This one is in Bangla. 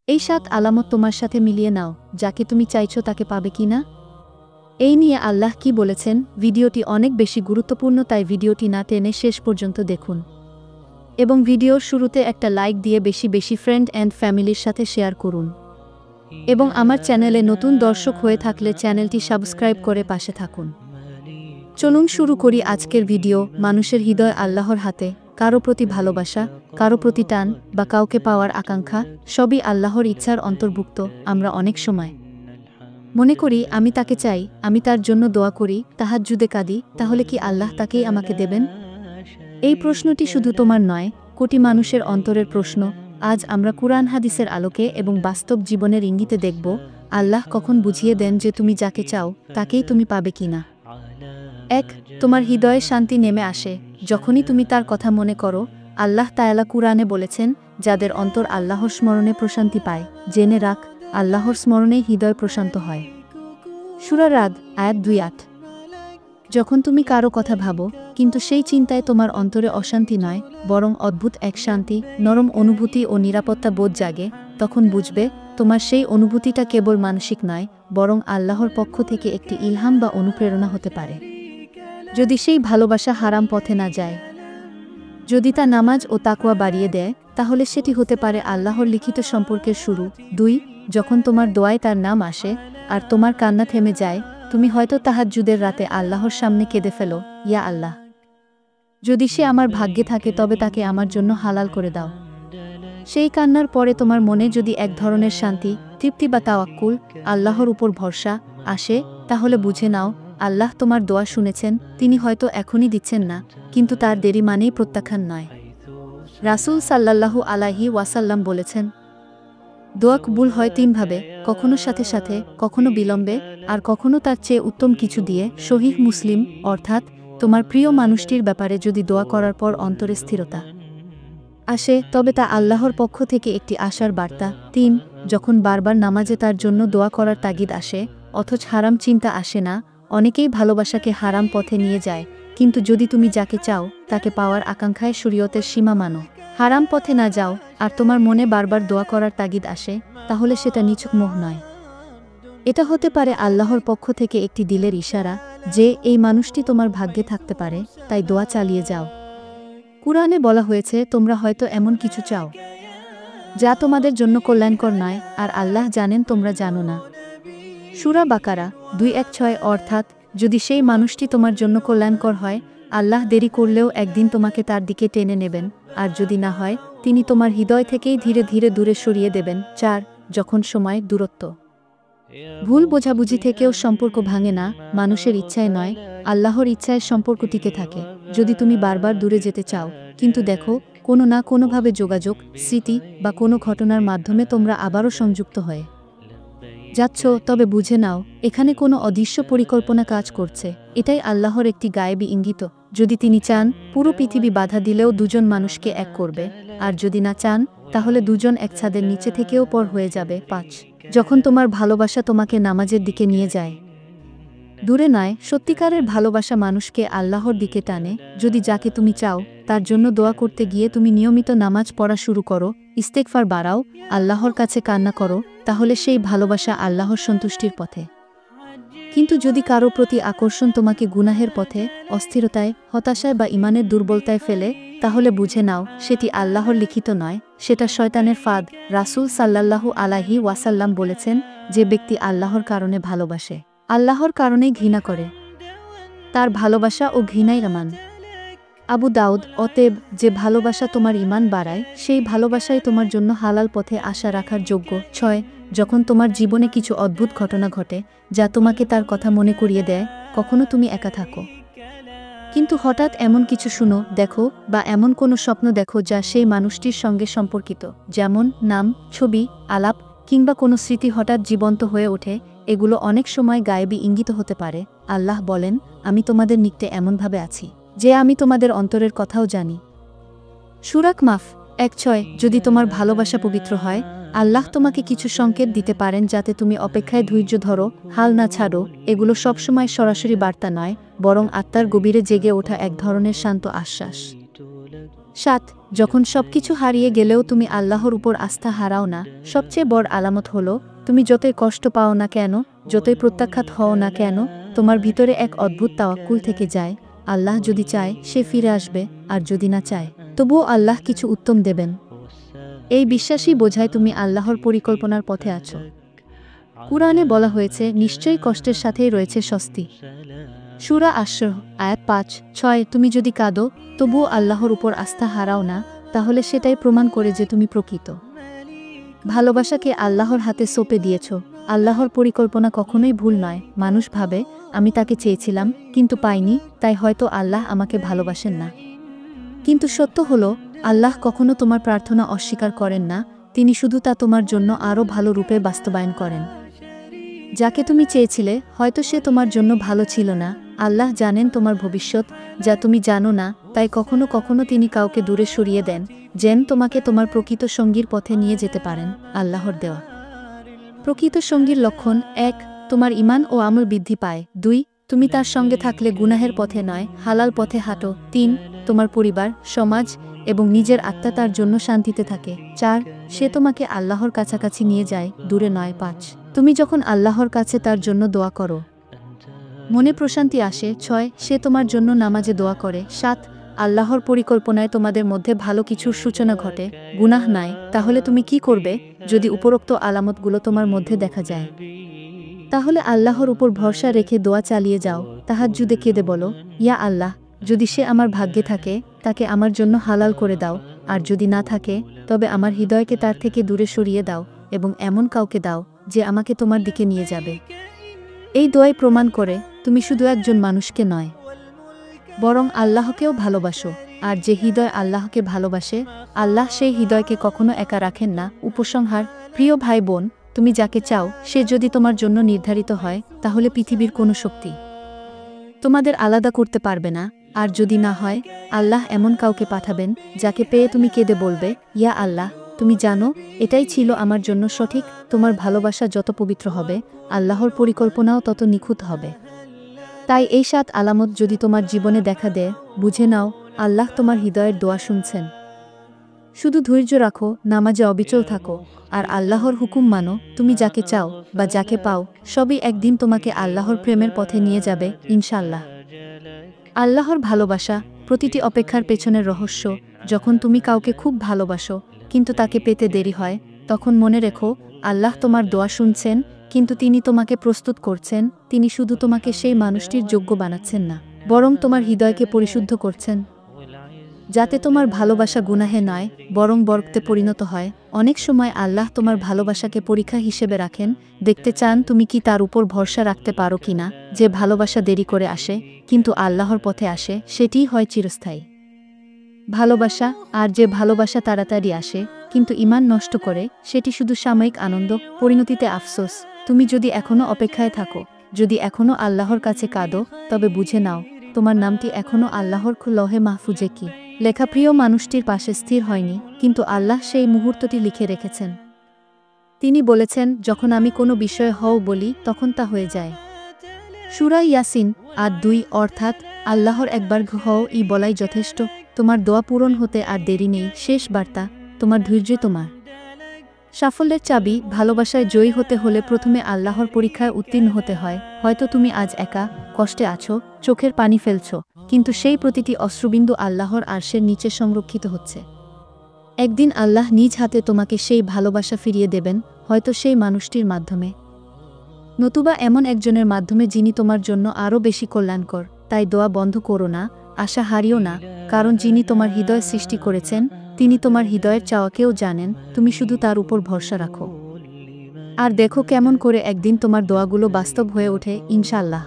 এই 7 আলামত তোমার সাথে মিলিয়ে নাও, যাকে তুমি চাইছো তাকে পাবে কি না। এই নিয়ে আল্লাহ কি বলেছেন? ভিডিওটি অনেক বেশি গুরুত্বপূর্ণ, তাই ভিডিওটি না টেনে শেষ পর্যন্ত দেখুন এবং ভিডিওর শুরুতে একটা লাইক দিয়ে বেশি বেশি ফ্রেন্ড অ্যান্ড ফ্যামিলির সাথে শেয়ার করুন এবং আমার চ্যানেলে নতুন দর্শক হয়ে থাকলে চ্যানেলটি সাবস্ক্রাইব করে পাশে থাকুন। চলুন শুরু করি আজকের ভিডিও। মানুষের হৃদয় আল্লাহর হাতে। কারো প্রতি ভালোবাসা, কারো প্রতি টান বা কাউকে পাওয়ার আকাঙ্ক্ষা সবই আল্লাহর ইচ্ছার অন্তর্ভুক্ত। আমরা অনেক সময় মনে করি, আমি তাকে চাই, আমি তার জন্য দোয়া করি, তাহাজ্জুদে কাঁদি, তাহলে কি আল্লাহ তাকেই আমাকে দেবেন? এই প্রশ্নটি শুধু তোমার নয়, কোটি মানুষের অন্তরের প্রশ্ন। আজ আমরা কুরআন হাদিসের আলোকে এবং বাস্তব জীবনের ইঙ্গিতে দেখব, আল্লাহ কখন বুঝিয়ে দেন যে তুমি যাকে চাও তাকেই তুমি পাবে কিনা। 1. তোমার হৃদয়ে শান্তি নেমে আসে যখনই তুমি তার কথা মনে করো। আল্লাহ তাআলা কুরআনে বলেছেন, যাদের অন্তর আল্লাহর স্মরণে প্রশান্তি পায়, জেনে রাখ, আল্লাহর স্মরণেই হৃদয় প্রশান্ত হয়। সূরা রাদ আয়াত 2:8। যখন তুমি কারো কথা ভাবো কিন্তু সেই চিন্তায় তোমার অন্তরে অশান্তি নয়, বরং অদ্ভুত এক শান্তি, নরম অনুভূতি ও নিরাপত্তা বোধ জাগে, তখন বুঝবে তোমার সেই অনুভূতিটা কেবল মানসিক নয়, বরং আল্লাহর পক্ষ থেকে একটি ইলহাম বা অনুপ্রেরণা হতে পারে। যদি সেই ভালোবাসা হারাম পথে না যায়, যদি তা নামাজ ও তাকওয়া বাড়িয়ে দেয়, তাহলে সেটি হতে পারে আল্লাহর লিখিত সম্পর্কের শুরু। 2. যখন তোমার দোয়ায় তার নাম আসে আর তোমার কান্না থেমে যায়, তুমি হয়তো তাহাজ্জুদের রাতে আল্লাহর সামনে কেঁদে ফেলো, ইয়া আল্লাহ, যদি সে আমার ভাগ্যে থাকে তবে তাকে আমার জন্য হালাল করে দাও। সেই কান্নার পরে তোমার মনে যদি এক ধরনের শান্তি, তৃপ্তি বা তাওয়াক্কুল, আল্লাহর উপর ভরসা আসে, তাহলে বুঝে নাও আল্লাহ তোমার দোয়া শুনেছেন। তিনি হয়তো এখনই দিচ্ছেন না, কিন্তু তার দেরি মানেই প্রত্যাখ্যান নয়। রাসূল সাল্লাল্লাহু আলাইহি ওয়াসাল্লাম বলেছেন, দোয়া কবুল হয় 3 ভাবে, কখনো সাথে সাথে, কখনো বিলম্বে, আর কখনো তার চেয়ে উত্তম কিছু দিয়ে। সহিহ মুসলিম। অর্থাৎ তোমার প্রিয় মানুষটির ব্যাপারে যদি দোয়া করার পর অন্তরে স্থিরতা আসে, তবে তা আল্লাহর পক্ষ থেকে একটি আশার বার্তা। 3. যখন বারবার নামাজে তার জন্য দোয়া করার তাগিদ আসে, অথচ হারাম চিন্তা আসে না। অনেকেই ভালোবাসাকে হারাম পথে নিয়ে যায়, কিন্তু যদি তুমি যাকে চাও তাকে পাওয়ার আকাঙ্ক্ষায় শরীয়তের সীমা মানো, হারাম পথে না যাও, আর তোমার মনে বারবার দোয়া করার তাগিদ আসে, তাহলে সেটা নিছক মোহ নয়। এটা হতে পারে আল্লাহর পক্ষ থেকে একটি দিলের ইশারা যে এই মানুষটি তোমার ভাগ্যে থাকতে পারে, তাই দোয়া চালিয়ে যাও। কুরআনে বলা হয়েছে, তোমরা হয়তো এমন কিছু চাও যা তোমাদের জন্য কল্যাণকর নয়, আর আল্লাহ জানেন তোমরা জানো না। সূরা বাকারা 2:16। অর্থাৎ যদি সেই মানুষটি তোমার জন্য কল্যাণকর হয়, আল্লাহ দেরি করলেও একদিন তোমাকে তার দিকে টেনে নেবেন, আর যদি না হয়, তিনি তোমার হৃদয় থেকেই ধীরে ধীরে দূরে সরিয়ে দেবেন। 4. যখন সময়, দূরত্ব, ভুল বোঝাবুঝি থেকেও সম্পর্ক ভাঙে না, মানুষের ইচ্ছায় নয়, আল্লাহর ইচ্ছায় সম্পর্ক টিকে থাকে। যদি তুমি বারবার দূরে যেতে চাও, কিন্তু দেখো কোনো না কোনোভাবে যোগাযোগ, স্মৃতি বা কোনো ঘটনার মাধ্যমে তোমরা আবারও সংযুক্ত হয়ে যাচ্ছ, তবে বুঝে নাও এখানে কোনো অদৃশ্য পরিকল্পনা কাজ করছে। এটাই আল্লাহর একটি গায়েবী ইঙ্গিত। যদি তিনি চান, পুরো পৃথিবী বাধা দিলেও দুজন মানুষকে এক করবে, আর যদি না চান, তাহলে দুজন এক ছাদের নিচে থেকেও পর হয়ে যাবে। 5. যখন তোমার ভালোবাসা তোমাকে নামাজের দিকে নিয়ে যায়, দূরে নয়, সত্যিকারের ভালোবাসা মানুষকে আল্লাহর দিকে টানে। যদি যাকে তুমি চাও তার জন্য দোয়া করতে গিয়ে তুমি নিয়মিত নামাজ পড়া শুরু করো, ইস্তেগফার বাড়াও, আল্লাহর কাছে কান্না করো, তাহলে সেই ভালোবাসা আল্লাহর সন্তুষ্টির পথে। কিন্তু যদি কারো প্রতি আকর্ষণ তোমাকে গুনাহের পথে, অস্থিরতায়, হতাশায় বা ইমানের দুর্বলতায় ফেলে, তাহলে বুঝে নাও সেটি আল্লাহর লিখিত নয়, সেটা শয়তানের ফাঁদ। রাসূল সাল্লাল্লাহু আলাইহি ওয়াসাল্লাম বলেছেন, যে ব্যক্তি আল্লাহর কারণে ভালোবাসে, আল্লাহর কারণেই ঘৃণা করে, তার ভালোবাসা ও ঘৃণাই সমান। আবু দাউদ। অতএব যে ভালোবাসা তোমার ঈমান বাড়ায়, সেই ভালোবাসাই তোমার জন্য হালাল পথে আশা রাখার যোগ্য। 6. যখন তোমার জীবনে কিছু অদ্ভুত ঘটনা ঘটে যা তোমাকে তার কথা মনে করিয়ে দেয়, কখনো তুমি একা থাকো, কিন্তু হঠাৎ এমন কিছু শুনো, দেখো বা এমন কোনো স্বপ্ন দেখো যা সেই মানুষটির সঙ্গে সম্পর্কিত, যেমন নাম, ছবি, আলাপ কিংবা কোনো স্মৃতি হঠাৎ জীবন্ত হয়ে ওঠে, এগুলো অনেক সময় গায়েবী ইঙ্গিত হতে পারে। আল্লাহ বলেন, আমি তোমাদের নিকটে এমনভাবে আছি যে আমি তোমাদের অন্তরের কথাও জানি। সূরা মাফ 1:6। যদি তোমার ভালোবাসা পবিত্র হয়, আল্লাহ তোমাকে কিছু সংকেত দিতে পারেন যাতে তুমি অপেক্ষায় ধৈর্য ধরো, হাল না ছাড়ো। এগুলো সবসময় সরাসরি বার্তা নয়, বরং আত্মার গভীরে জেগে ওঠা এক ধরনের শান্ত আশ্বাস। 7 যখন সবকিছু হারিয়ে গেলেও তুমি আল্লাহর উপর আস্থা হারাও না, সবচেয়ে বড় আলামত হলো তুমি যতই কষ্ট পাও না কেন, যতই প্রত্যাখ্যাত হও না কেন, তোমার ভিতরে এক অদ্ভুত তাওয়াক্কুল থেকে যায়। আল্লাহ যদি চায় সে ফিরে আসবে, আর যদি না চায় তবুও আল্লাহ কিছু উত্তম দেবেন। এই বিশ্বাসই বোঝায় তুমি আল্লাহর পরিকল্পনার পথে আছো। কুরআনে বলা হয়েছে নিশ্চয়ই কষ্টের সাথেই রয়েছে স্বস্তি। সূরা আশ-শুরা আয়াত 5-6 তুমি যদি কাঁদো তবুও আল্লাহর উপর আস্থা হারাও না, তাহলে সেটাই প্রমাণ করে যে তুমি প্রকৃত ভালোবাসাকে আল্লাহর হাতে সঁপে দিয়েছ। আল্লাহর পরিকল্পনা কখনোই ভুল নয়। মানুষ ভাবে আমি তাকে চেয়েছিলাম কিন্তু পাইনি, তাই হয়তো আল্লাহ আমাকে ভালোবাসেন না। কিন্তু সত্য হলো আল্লাহ কখনো তোমার প্রার্থনা অস্বীকার করেন না, তিনি শুধু তা তোমার জন্য আরও ভালো রূপে বাস্তবায়ন করেন। যাকে তুমি চেয়েছিলে হয়তো সে তোমার জন্য ভালো ছিল না। আল্লাহ জানেন তোমার ভবিষ্যৎ যা তুমি জানো না, তাই কখনো কখনো তিনি কাউকে দূরে সরিয়ে দেন যেন তোমাকে তোমার প্রকৃত সঙ্গীর পথে নিয়ে যেতে পারেন। আল্লাহর দেওয়া প্রকৃত সঙ্গীর লক্ষণ: 1 তোমার ঈমান ও আমল বৃদ্ধি পায়। 2 তুমি তার সঙ্গে থাকলে গুনাহের পথে নয় হালাল পথে হাঁটো। 3 তোমার পরিবার, সমাজ এবং নিজের আত্মা তার জন্য শান্তিতে থাকে। 4 সে তোমাকে আল্লাহর কাছাকাছি নিয়ে যায়, দূরে নয়। 5 তুমি যখন আল্লাহর কাছে তার জন্য দোয়া করো মনে প্রশান্তি আসে। 6 সে তোমার জন্য নামাজে দোয়া করে। 7 আল্লাহর পরিকল্পনায় তোমাদের মধ্যে ভালো কিছুর সূচনা ঘটে, গুনাহ নাই। তাহলে তুমি কি করবে যদি উপরোক্ত আলামতগুলো তোমার মধ্যে দেখা যায়? তাহলে আল্লাহর উপর ভরসা রেখে দোয়া চালিয়ে যাও। তাহাজ্জুদে কেঁদে বলো, ইয়া আল্লাহ, যদি সে আমার ভাগ্যে থাকে তাকে আমার জন্য হালাল করে দাও, আর যদি না থাকে তবে আমার হৃদয়কে তার থেকে দূরে সরিয়ে দাও এবং এমন কাউকে দাও যে আমাকে তোমার দিকে নিয়ে যাবে। এই দোয়াই প্রমাণ করে তুমি শুধু একজন মানুষকে নয় বরং আল্লাহকেও ভালোবাসো। আর যে হৃদয় আল্লাহকে ভালোবাসে আল্লাহ সেই হৃদয়কে কখনো একা রাখেন না। উপসংহার: প্রিয় ভাই বোন, তুমি যাকে চাও সে যদি তোমার জন্য নির্ধারিত হয় তাহলে পৃথিবীর কোনো শক্তি তোমাদের আলাদা করতে পারবে না। আর যদি না হয় আল্লাহ এমন কাউকে পাঠাবেন যাকে পেয়ে তুমি কেঁদে বলবে, ইয়া আল্লাহ, তুমি জানো এটাই ছিল আমার জন্য সঠিক। তোমার ভালোবাসা যত পবিত্র হবে আল্লাহর পরিকল্পনাও তত নিখুঁত হবে। তাই এই 7 আলামত যদি তোমার জীবনে দেখা দেয়, বুঝে নাও আল্লাহ তোমার হৃদয়ের দোয়া শুনছেন। শুধু ধৈর্য রাখো, নামাজে অবিচল থাকো, আর আল্লাহর হুকুম মানো। তুমি যাকে চাও বা যাকে পাও সবই একদিন তোমাকে আল্লাহর প্রেমের পথে নিয়ে যাবে, ইনশাআল্লাহ। আল্লাহর ভালোবাসা প্রতিটি অপেক্ষার পেছনের রহস্য। যখন তুমি কাউকে খুব ভালোবাসো কিন্তু তাকে পেতে দেরি হয়, তখন মনে রেখো আল্লাহ তোমার দোয়া শুনছেন, কিন্তু তিনি তোমাকে প্রস্তুত করছেন। তিনি শুধু তোমাকে সেই মানুষটির যোগ্য বানাচ্ছেন না, বরং তোমার হৃদয়কে পরিশুদ্ধ করছেন, যাতে তোমার ভালোবাসা গুনাহে নয় বরং বরকতে পরিণত হয়। অনেক সময় আল্লাহ তোমার ভালোবাসাকে পরীক্ষা হিসেবে রাখেন, দেখতে চান তুমি কি তার উপর ভরসা রাখতে পারো কিনা। যে ভালোবাসা দেরি করে আসে কিন্তু আল্লাহর পথে আসে সেটিই হয় চিরস্থায়ী ভালোবাসা। আর যে ভালোবাসা তাড়াতাড়ি আসে কিন্তু ঈমান নষ্ট করে সেটি শুধু সাময়িক আনন্দ, পরিণতিতে আফসোস। তুমি যদি এখনো অপেক্ষায় থাকো, যদি এখনো আল্লাহর কাছে কাঁদো, তবে বুঝে নাও তোমার নামটি এখনো আল্লাহর লৌহে মাহফুজে কি লেখা। প্রিয় মানুষটির পাশে স্থির হয়নি, কিন্তু আল্লাহ সেই মুহূর্তটি লিখে রেখেছেন। তিনি বলেছেন, যখন আমি কোনো বিষয়ে হও বলি তখন তা হয়ে যায়। সূরা ইয়াসিন আয়াত 2 অর্থাৎ আল্লাহর একবার হও ই বলাই যথেষ্ট। তোমার দোয়া পূরণ হতে আর দেরি নেই। শেষ বার্তা: তোমার ধৈর্য তোমার সাফল্যের চাবি। ভালোবাসায় জয়ী হতে হলে প্রথমে আল্লাহর পরীক্ষায় উত্তীর্ণ হতে হয়। হয়তো তুমি আজ একা কষ্টে আছো, চোখের পানি ফেলছো, কিন্তু সেই প্রতিটি অশ্রুবিন্দু আল্লাহর আরশের নিচে সংরক্ষিত হচ্ছে। একদিন আল্লাহ নিজ হাতে তোমাকে সেই ভালোবাসা ফিরিয়ে দেবেন, হয়তো সেই মানুষটির মাধ্যমে, নতুবা এমন একজনের মাধ্যমে যিনি তোমার জন্য আরও বেশি কল্যাণকর। তাই দোয়া বন্ধ করো না, আশা হারিও না, কারণ যিনি তোমার হৃদয় সৃষ্টি করেছেন তিনি তোমার হৃদয়ের চাওয়াকেও জানেন। তুমি শুধু তার উপর ভরসা রাখো, আর দেখো কেমন করে একদিন তোমার দোয়াগুলো বাস্তব হয়ে ওঠে, ইনশাআল্লাহ।